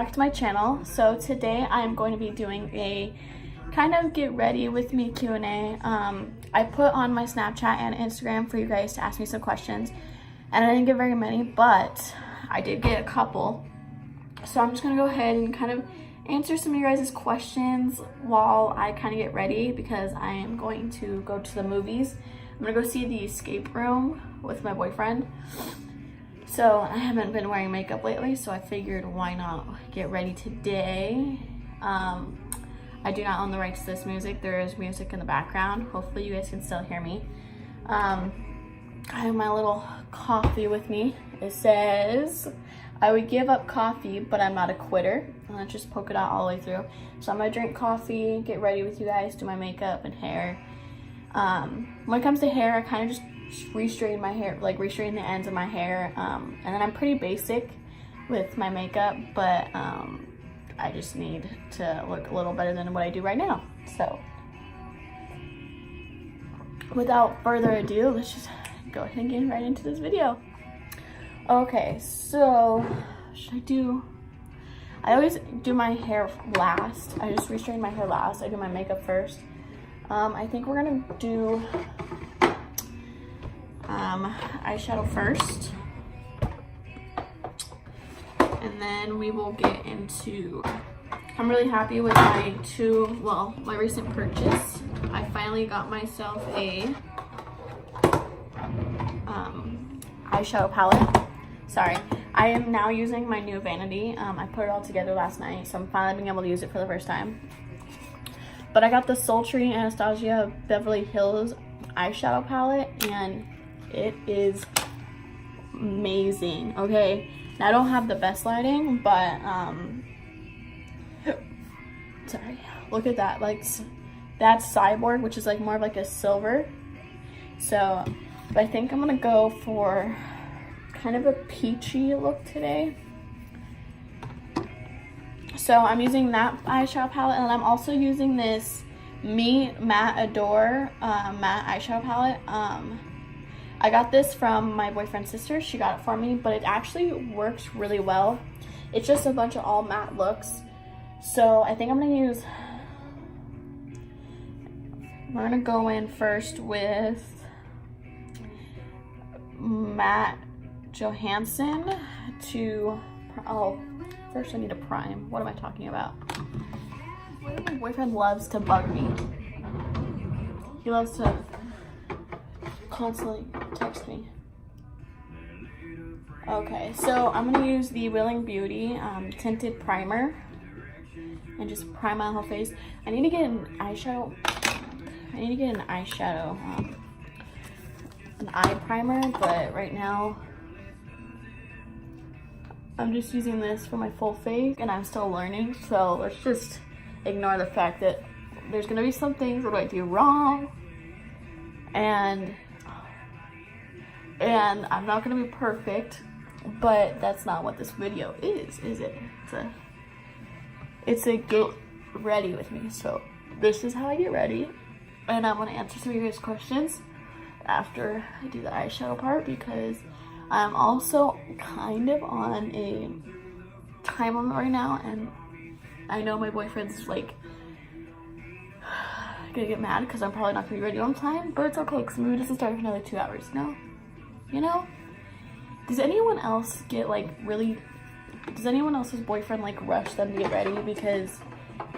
back to my channel. So today I'm going to be doing a kind of get ready with me Q&A. I put on my Snapchat and Instagram for you guys to ask me some questions, and I didn't get very many, but I did get a couple. So I'm just gonna go ahead and kind of answer some of your guys' questions while I kind of get ready, because I am going to go to the movies. I'm gonna go see The Escape Room with my boyfriend. So I haven't been wearing makeup lately, so I figured why not get ready today. I do not own the rights to this music. There is music in the background. Hopefully you guys can still hear me. I have my little coffee with me. It says, I would give up coffee, but I'm not a quitter. And let's just poke it out all the way through. So I'm gonna drink coffee, get ready with you guys, do my makeup and hair. When it comes to hair, I kind of just restraighten my hair, like restraighten the ends of my hair. And then I'm pretty basic with my makeup, but I just need to look a little better than what I do right now. So without further ado, let's just go ahead and get right into this video. Okay, so I always do my hair last. I just restrain my hair last. I do my makeup first. I think we're gonna do eyeshadow first, and then we will get into, I'm really happy with my my recent purchase. I finally got myself a eyeshadow palette. Sorry, I am now using my new vanity. I put it all together last night, so I'm finally being able to use it for the first time. But I got the Sultry Anastasia Beverly Hills eyeshadow palette, and it is amazing. Okay, now I don't have the best lighting, but sorry, look at that. Like, that's Cyborg, which is like more of like a silver. So but I think I'm gonna go for kind of a peachy look today. So I'm using that eyeshadow palette, and I'm also using this Me Matte Adore matte eyeshadow palette. I got this from my boyfriend's sister. She got it for me, but it actually works really well. It's just a bunch of all matte looks. So I think we're gonna go in first with Matte Johansson first I need to prime. What am I talking about? My boyfriend loves to bug me. He loves to constantly text me. Okay, so I'm gonna use the Willing Beauty tinted primer and just prime my whole face. I need to get an eyeshadow. An eye primer, but right now I'm just using this for my full face, and I'm still learning, so let's just ignore the fact that there's gonna be some things that I do wrong, and I'm not gonna be perfect, but that's not what this video is it? It's a get ready with me. So this is how I get ready, and I'm gonna answer some of your guys' questions after I do the eyeshadow part, because I'm also kind of on a time limit right now, and I know my boyfriend's like gonna get mad because I'm probably not gonna be ready on time, but it's okay because the movie doesn't start for another 2 hours. You know? Does anyone else does anyone else's boyfriend like rush them to get ready? Because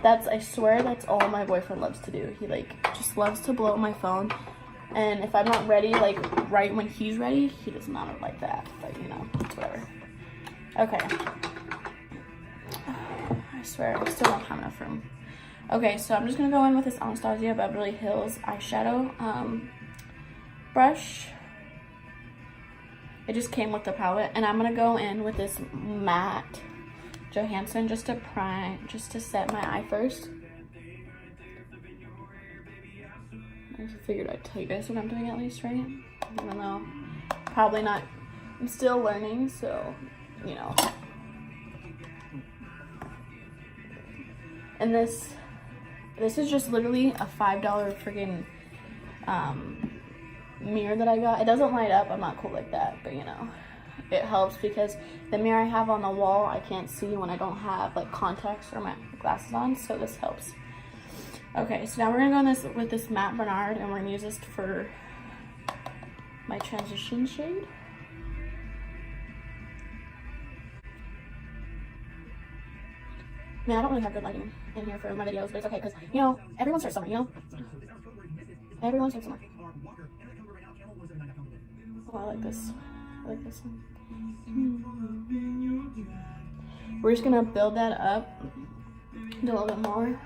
I swear that's all my boyfriend loves to do. He just loves to blow up my phone. And if I'm not ready, right when he's ready, he does not like that. But, it's whatever. Okay. I swear, I still don't have enough room. Okay, so I'm just going to go in with this Anastasia Beverly Hills eyeshadow brush. It just came with the palette. And I'm going to go in with this Matte Johansson just to set my eye first. I figured I'd tell you guys what I'm doing at least, right? Even though probably not, I'm still learning, so, And this is just literally a $5 friggin' mirror that I got. It doesn't light up, I'm not cool like that, but it helps because the mirror I have on the wall, I can't see when I don't have like contacts or my glasses on, so this helps. Okay, so now we're gonna go with this matte Bernard, and we're gonna use this for my transition shade. Man, I don't really have good lighting in here for my videos, but it's okay because, you know, everyone starts summer, you know? Everyone starts summer. Oh, I like this. I like this one. We're just gonna build that up, do a little bit more.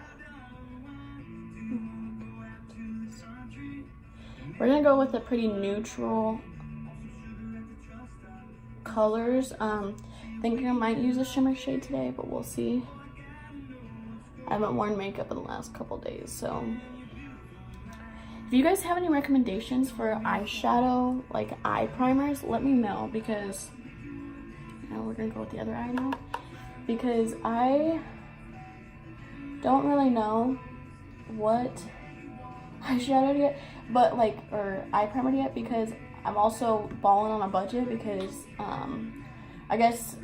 We're gonna go with the pretty neutral colors. Thinking I might use a shimmer shade today, but we'll see. I haven't worn makeup in the last couple days, so if you guys have any recommendations for eyeshadow, like eye primers, let me know, because now we're gonna go with the other eye now, because I don't really know what eyeshadow to get, but like, or eye primer to get, because I'm also balling on a budget, because I guess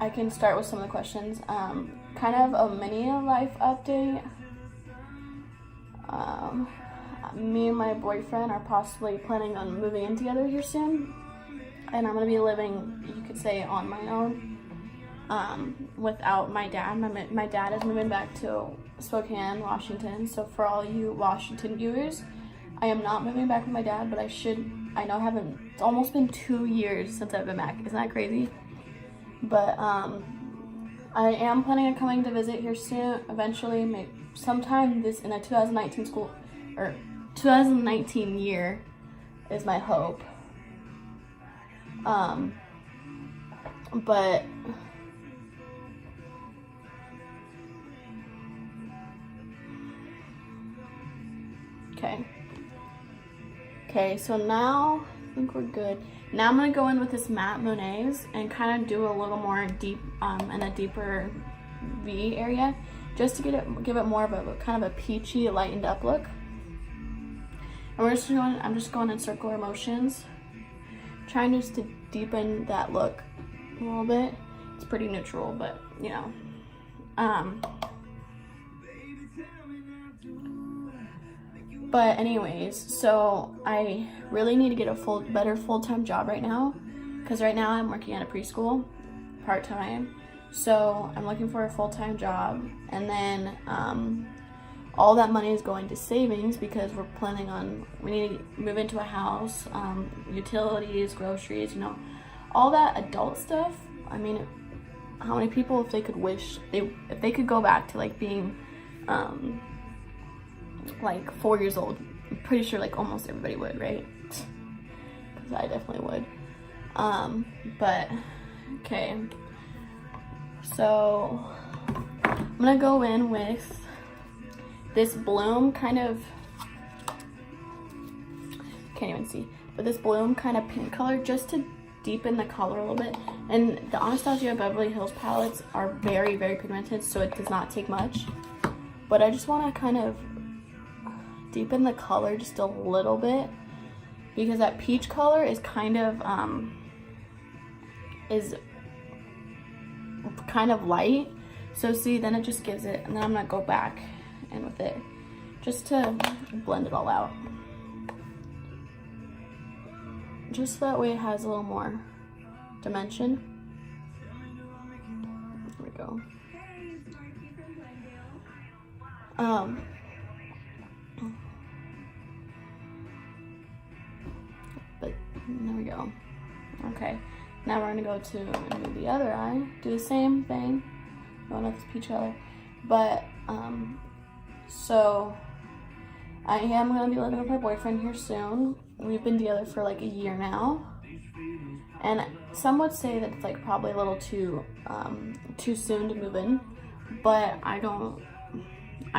I can start with some of the questions. Kind of a mini life update. Me and my boyfriend are possibly planning on moving in together here soon, and I'm gonna be living, you could say, on my own, without my dad. My dad is moving back to Spokane, Washington. So for all you Washington viewers, I am not moving back with my dad, but I know it's almost been 2 years since I've been back. Isn't that crazy? But I am planning on coming to visit here soon, eventually, maybe sometime in the 2019 year is my hope. But okay, so now I think we're good. Now I'm gonna go in with this matte Monet's and kind of do a little more deep, in a deeper V area, just to give it more of a kind of a peachy, lightened up look. And I'm just going in circular motions, trying just to deepen that look a little bit. It's pretty neutral, but you know. But anyways, so I really need to get a better full-time job right now, because right now I'm working at a preschool part-time. So I'm looking for a full-time job, and then all that money is going to savings, because we need to move into a house, utilities, groceries, you know, all that adult stuff. I mean, how many people, if they could go back to like being like 4 years old, I'm pretty sure like almost everybody would, right? Because I definitely would. But okay, so I'm gonna go in with this Bloom kind of, can't even see, but this Bloom kind of pink color, just to deepen the color a little bit. And the Anastasia Beverly Hills palettes are very, very pigmented, so it does not take much. But I just want to kind of deepen the color just a little bit, because that peach color is kind of light. So see, then it just gives it, and then I'm gonna go back in with it just to blend it all out, just so that way it has a little more dimension. There we go. But there we go. Okay, now we're gonna go to the other eye, do the same thing, going with this peach color. But so I am gonna be living with my boyfriend here soon. We've been together for like a year now, and some would say that it's like probably a little too soon to move in, but I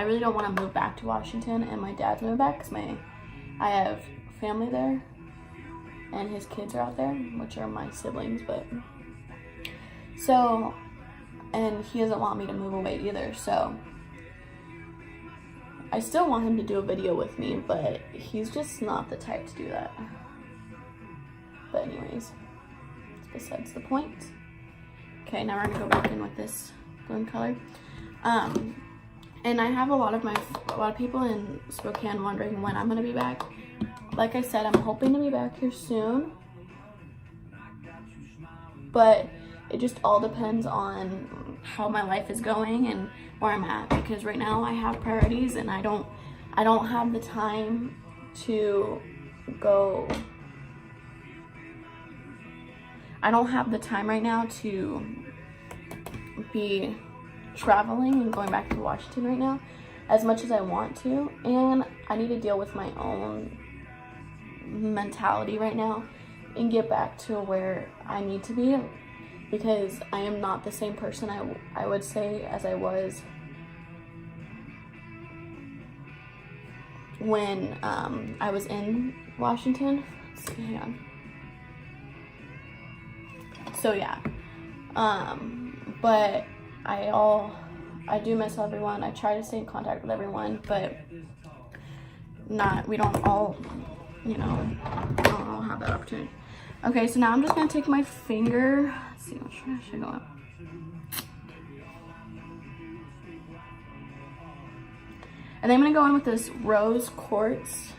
really don't want to move back to Washington, and my dad's moving back because I have family there, and his kids are out there, which are my siblings. But so, and he doesn't want me to move away either, so I still want him to do a video with me, but he's just not the type to do that. But anyways, it's besides the point. Okay, now we're gonna go back in with this bloom color. And I have a lot of people in Spokane wondering when I'm gonna be back. Like I said, I'm hoping to be back here soon, but it just all depends on how my life is going and where I'm at, because right now I have priorities and I don't have the time to go. I don't have the time right now to be traveling and going back to Washington right now as much as I want to, and I need to deal with my own mentality right now and get back to where I need to be, because I am not the same person I would say as I was when I was in Washington. Let's see, hang on. So yeah, but I do miss everyone. I try to stay in contact with everyone, but we don't all, you know, don't all have that opportunity. Okay, so now I'm just gonna take my finger. Let's see, which one should I go up? And then I'm gonna go in with this rose quartz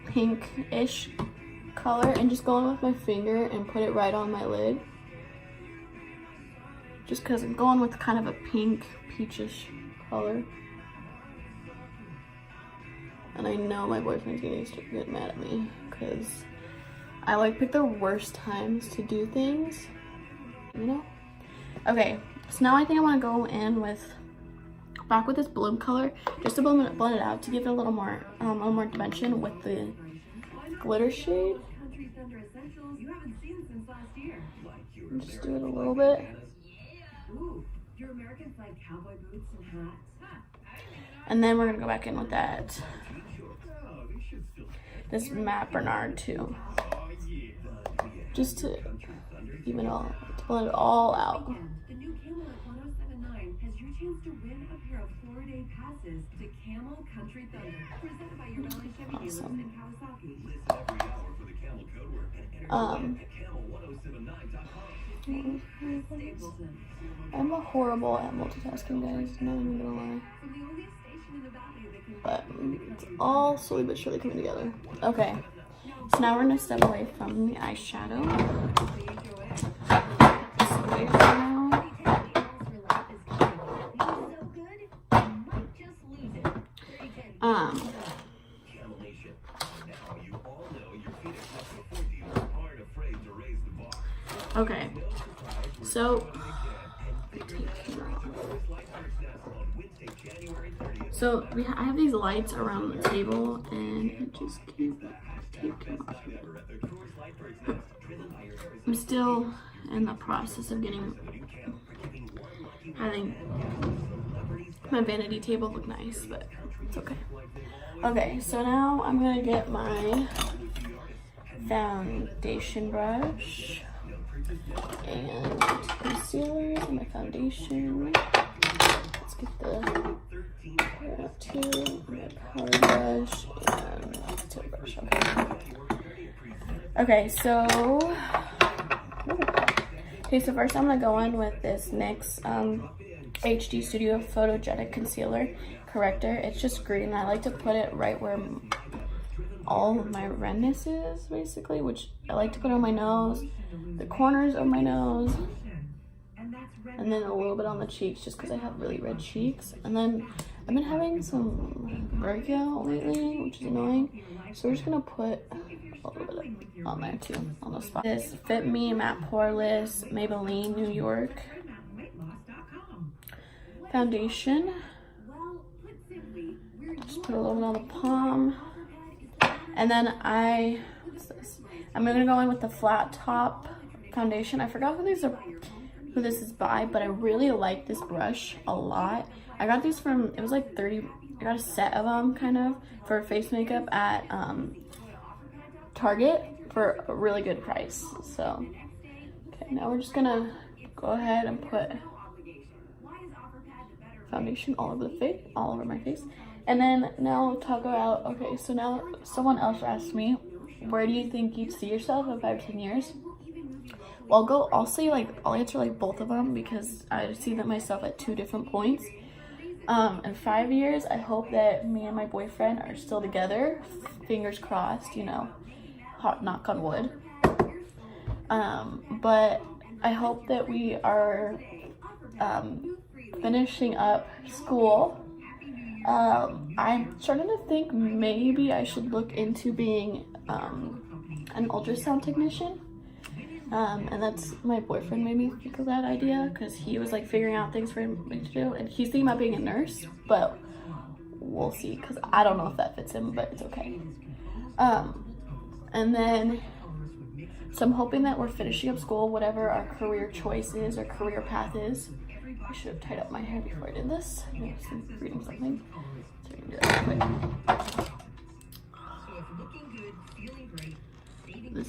pink-ish color and just go in with my finger and put it right on my lid. Just because I'm going with kind of a pink, peachish color. And I know my boyfriend's gonna get mad at me because I like pick the worst times to do things, you know? Okay, so now I think I want to go in back with this bloom color, just to blend it out to give it a little more dimension with the glitter shade. Just do it a little bit. And then we're gonna go back in with this matte Bernard too, just to even all, to blend it all out. The new Camel at 1079 has your chance to win a pair of 4-day passes to Camel Country Thunder, presented by your Valley Chevy dealers in Kawasaki. Listen every hour for the Camel code word and enter Camel1079.com. I'm a horrible at multitasking, guys, not even gonna lie. But it's all slowly but surely coming together. Okay, so now we're gonna step away from the eyeshadow. Okay, so I have these lights around the table, and it just came off. I'm still in the process of having my vanity table look nice, but it's okay. Okay, so now I'm gonna get my foundation brush and concealer and my foundation. Let's get the my powder brush and tip brush. Okay, so first I'm gonna go in with this NYX HD Studio Photogenic Concealer Corrector. It's just green, and I like to put it right where all of my redness is, basically, which I like to put on my nose, the corners of my nose, and then a little bit on the cheeks, just because I have really red cheeks. And then I've been having some breakout lately, which is annoying, so we're just gonna put a little bit on there too, on the spot. This Fit Me Matte Poreless Maybelline New York foundation. Just put a little bit on the palm. And then what's this? I'm gonna go in with the flat top foundation. I forgot who this is by, but I really like this brush a lot. I got these from, it was like 30, I got a set of them kind of for face makeup at Target for a really good price. So, okay, now we're just gonna go ahead and put foundation all over my face. And then now talk about, okay, so now someone else asked me, where do you think you'd see yourself in 5 to 10 years? I'll say like, I'll answer like both of them because I see that myself at 2 different points. In 5 years, I hope that me and my boyfriend are still together. Fingers crossed, you know, hot knock on wood. But I hope that we are finishing up school. I'm starting to think maybe I should look into being an ultrasound technician. And that's, my boyfriend made me think of that idea because he was like figuring out things for me to do, and he's thinking about being a nurse, but we'll see because I don't know if that fits him, but it's okay. And then, so I'm hoping that we're finishing up school, whatever our career choice is or career path is. I should have tied up my hair before I did this. I was reading something. So we can do that real quick. This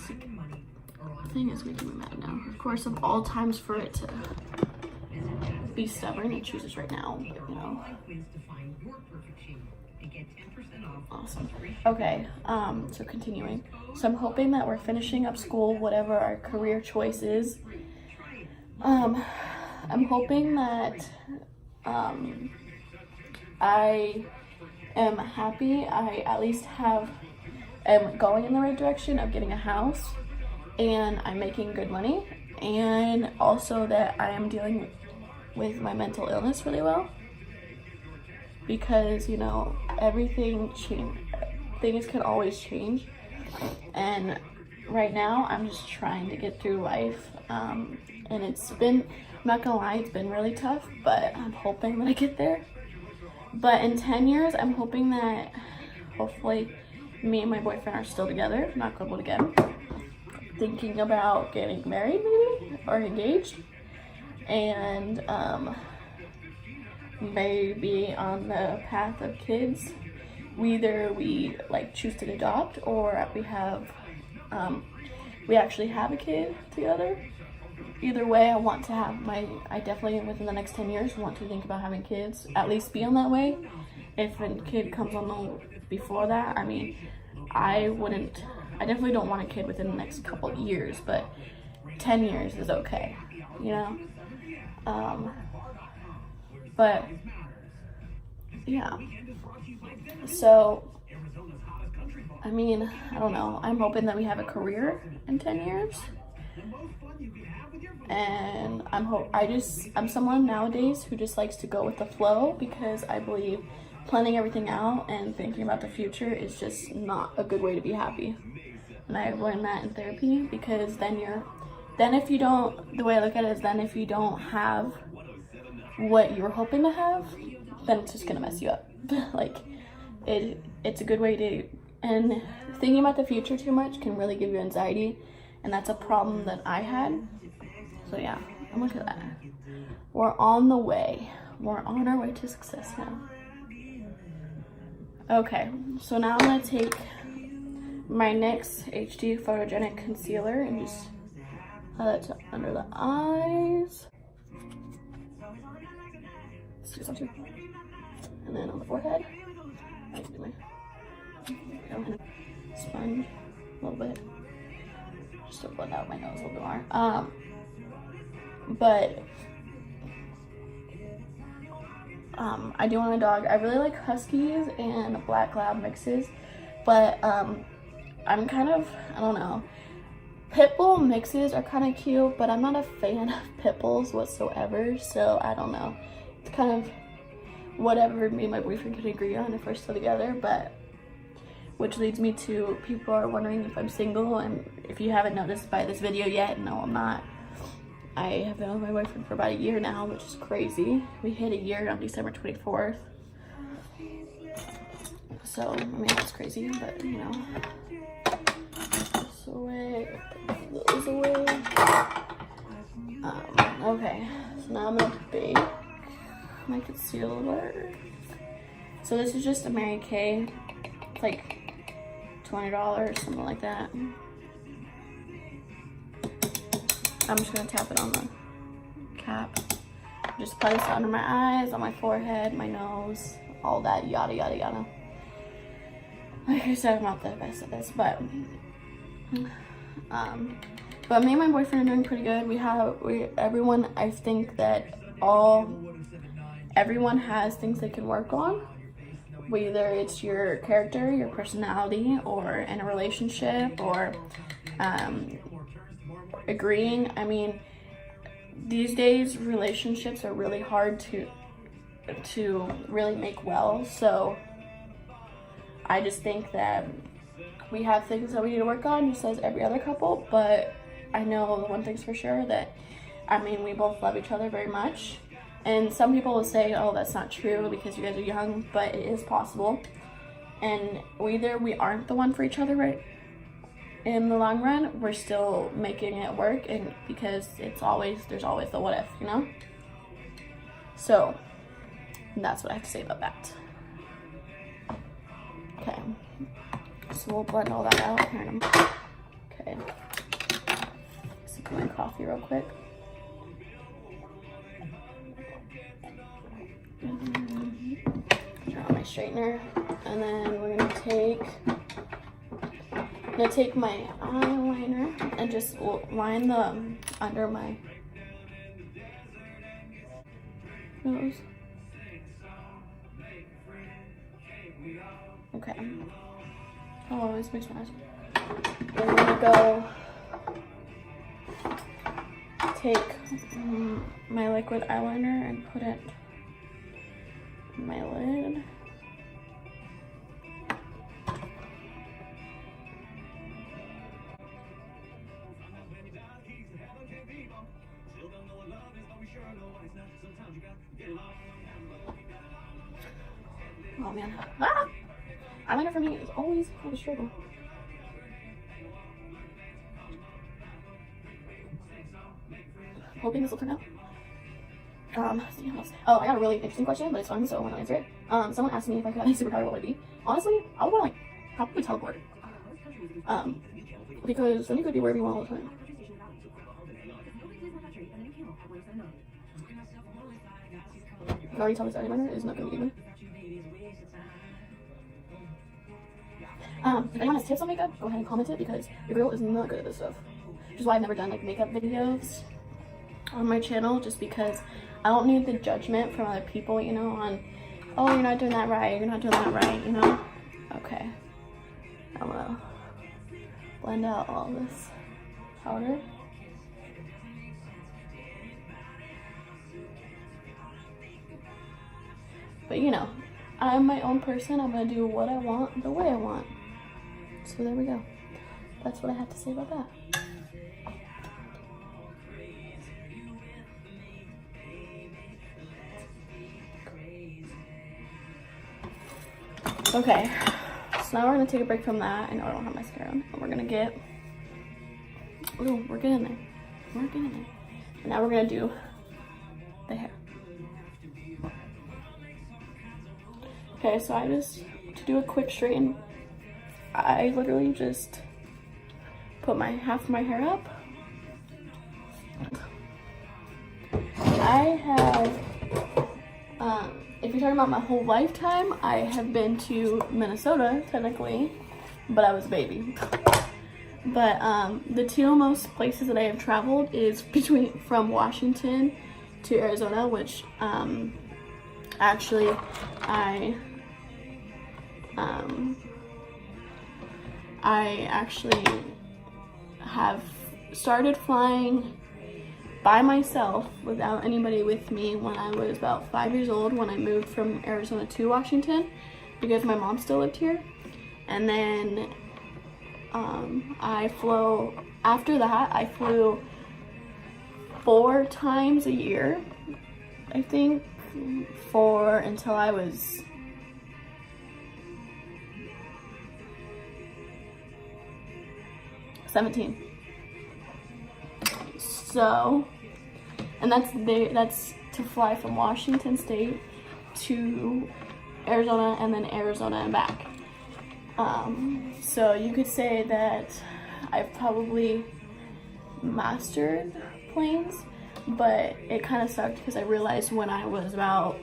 thing is making me mad now. Of course, of all times for it to be stubborn, it chooses right now, but, you know. Awesome. Okay, so continuing. So I'm hoping that we're finishing up school, whatever our career choice is. I'm hoping that I am happy. I at least am going in the right direction of getting a house, and I'm making good money, and also that I am dealing with my mental illness really well, because, you know, things can always change, and right now I'm just trying to get through life, and it's been, I'm not gonna lie, it's been really tough, but I'm hoping that I get there. But in 10 years, I'm hoping that hopefully me and my boyfriend are still together, knock on wood again. Thinking about getting married maybe, or engaged, and maybe on the path of kids. Either we like choose to adopt, or we actually have a kid together. Either way, I definitely within the next 10 years want to think about having kids, at least be on that way. If a kid comes on before that, I mean, I definitely don't want a kid within the next couple years, but 10 years is okay, you know? But yeah, so, I mean, I don't know, I'm hoping that we have a career in 10 years, and I'm someone nowadays who just likes to go with the flow, because I believe planning everything out and thinking about the future is just not a good way to be happy. And I've learned that in therapy, because the way I look at it is, then if you don't have what you were hoping to have, then it's just gonna mess you up. Like, it's a good way to, and thinking about the future too much can really give you anxiety, and that's a problem that I had. So yeah, and look at that. We're on the way. We're on our way to success now. Okay, so now I'm gonna take my NYX HD Photogenic Concealer and just let it under the eyes. Let's do something. And then on the forehead. I can do my sponge a little bit. Just to blend out my nose a little bit more. But I do want a dog. I really like Huskies and Black Lab mixes, but I'm kind of, I don't know. Pitbull mixes are kind of cute, but I'm not a fan of Pitbulls whatsoever, so I don't know. It's kind of whatever me and my boyfriend could agree on if we're still together, but which leads me to, people are wondering if I'm single, and if you haven't noticed by this video yet, no, I'm not. I have been with my boyfriend for about a year now, which is crazy. We hit a year on December 24th. So, I mean, it's crazy, but, you know. This away, those away. Okay, so now I'm gonna bake my concealer. So this is just a Mary Kay. It's like $20, something like that. I'm just gonna tap it on the cap. Just apply this under my eyes, on my forehead, my nose, all that yada yada yada. Like I said, I'm not the best at this, but But me and my boyfriend are doing pretty good. Everyone, I think that everyone has things they can work on. Whether it's your character, your personality, or in a relationship, or agreeing. I mean, these days relationships are really hard to really make well. So I just think that we have things that we need to work on, just as every other couple. But I know the one thing's for sure, that we both love each other very much. And some people will say, oh, that's not true because you guys are young, but it is possible. And either we aren't the one for each other, right? In the long run, we're still making it work, and because there's always the what if, you know? So that's what I have to say about that. Okay. So we'll blend all that out here in a minute. Okay. Sip my coffee real quick. Turn on my straightener, and then we're gonna take my eyeliner and just line the under my nose. Okay. Oh, always makes my eyes. We're gonna go take my liquid eyeliner and put it on my lid. Oh man. Ah! Eyeliner for me is always a struggle. Hoping this will turn out. Oh, I got a really interesting question, but it's fun, so I want to answer it. Someone asked me if I could have a superpower, what would it be? Honestly, I would want to probably teleport. Because then you could be wherever you want all the time. You already tell me this eyeliner is not going to be good. If anyone has tips on makeup, go ahead and comment it, because your girl is not good at this stuff. Which is why I've never done like makeup videos on my channel, just because I don't need the judgment from other people, you know, on, oh, you're not doing that right, you're not doing that right, you know? Okay. I'm gonna blend out all this powder. But you know, I'm my own person. I'm gonna do what I want, the way I want. So there we go. That's what I have to say about that. Okay, so now we're gonna take a break from that. I know I don't have mascara on. And we're gonna get, ooh, we're getting there. We're getting there. And now we're gonna do the hair. Okay, so to do a quick straighten, I literally just put half my hair up. I have, if you're talking about my whole lifetime, I have been to Minnesota, technically, but I was a baby. But the two most places that I have traveled is from Washington to Arizona, which actually I actually have started flying by myself without anybody with me when I was about 5 years old, when I moved from Arizona to Washington, because my mom still lived here. And then after that I flew 4 times a year, I think, until I was 17. So, and that's to fly from Washington State to Arizona, and then Arizona and back. So you could say that I've probably mastered planes, but it kind of sucked because I realized when I was about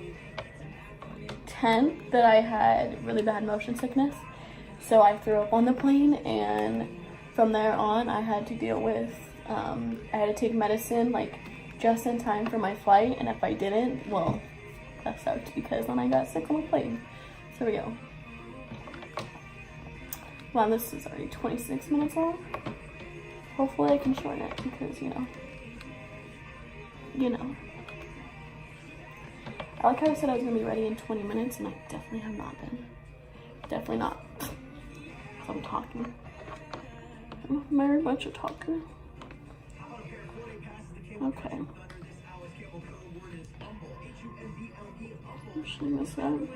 10 that I had really bad motion sickness. So I threw up on the plane, and from there on I had to deal with I had to take medicine like just in time for my flight, and if I didn't, well, that sucked because then I got sick on the plane. So there we go. Wow, this is already 26 minutes long. Hopefully I can shorten it because, you know. I like how I said I was gonna be ready in 20 minutes, and I definitely have not been. Definitely not. I'm talking. I'm very much a talker. Okay. Should I miss that?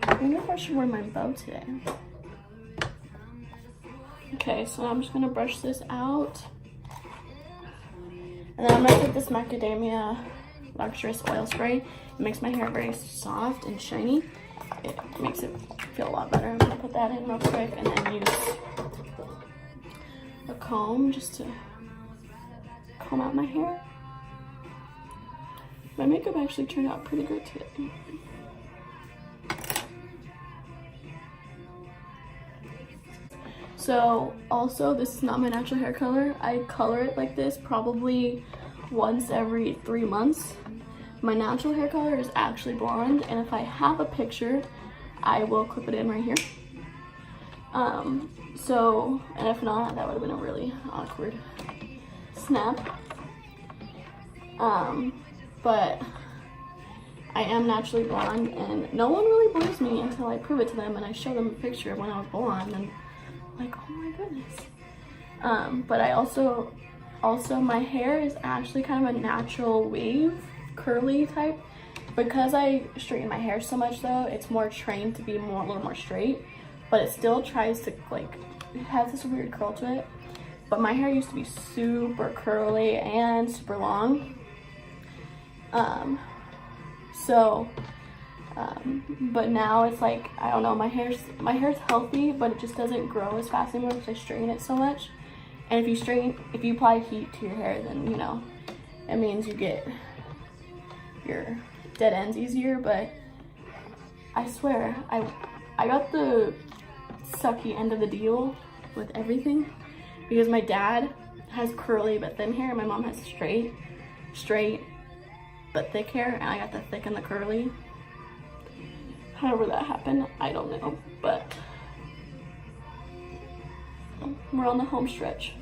I wonder if I should wear my bow today. Okay, so I'm just gonna brush this out. And then I'm gonna take this macadamia luxurious oil spray. It makes my hair very soft and shiny. It makes it feel a lot better. I'm gonna put that in real quick and then use a comb just to comb out my hair. My makeup actually turned out pretty good today. So also, this is not my natural hair color. I color it like this probably once every 3 months. My natural hair color is actually blonde, and if I have a picture, I will clip it in right here. And if not, that would have been a really awkward snap. But I am naturally blonde, and no one really believes me until I prove it to them and I show them a picture of when I was blonde, and like, oh my goodness. But I also my hair is actually kind of a natural wave, curly type. Because I straighten my hair so much though, it's more trained to be a little more straight, but it still tries to, like, it has this weird curl to it. But my hair used to be super curly and super long. But now it's like, I don't know, my hair's healthy, but it just doesn't grow as fast anymore because I straighten it so much. And if you apply heat to your hair, then, you know, it means you get your dead ends easier. But I swear, I got the sucky end of the deal with everything, because my dad has curly but thin hair, and my mom has straight but thick hair, and I got the thick and the curly. However that happened, I don't know, but we're on the home stretch.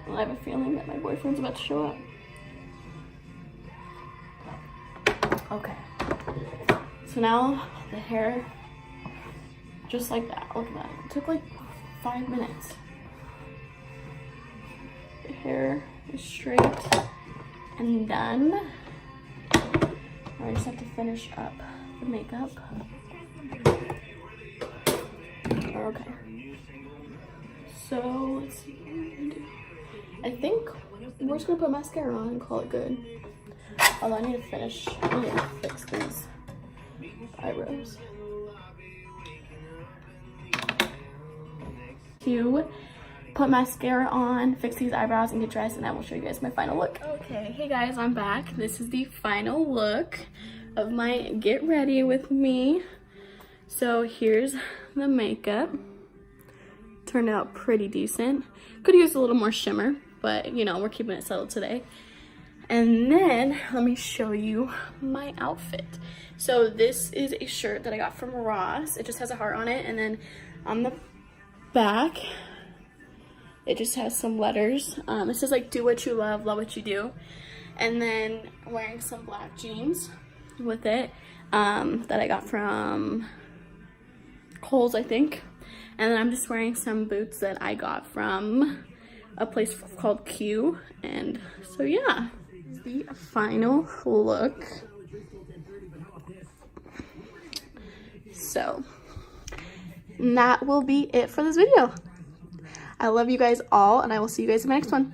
I have a feeling that my boyfriend's about to show up. Okay. So now the hair, just like that, look at that. It took like 5 minutes. The hair is straight and done. I just have to finish up the makeup. Okay. So let's see what I'm gonna do. I think we're just gonna put mascara on and call it good. Although I need to fix these eyebrows. To put mascara on, fix these eyebrows, and get dressed, and I will show you guys my final look. Okay, hey guys, I'm back. This is the final look of my get ready with me. So here's the makeup. Turned out pretty decent. Could use a little more shimmer, but you know, we're keeping it settled today. And then let me show you my outfit. So this is a shirt that I got from Ross. It just has a heart on it, and then on the back it just has some letters. It says like, do what you love what you do. And then wearing some black jeans with it that I got from Kohl's, I think. And then I'm just wearing some boots that I got from a place called Q. And so yeah, the final look. So that will be it for this video. I love you guys all, and I will see you guys in my next one.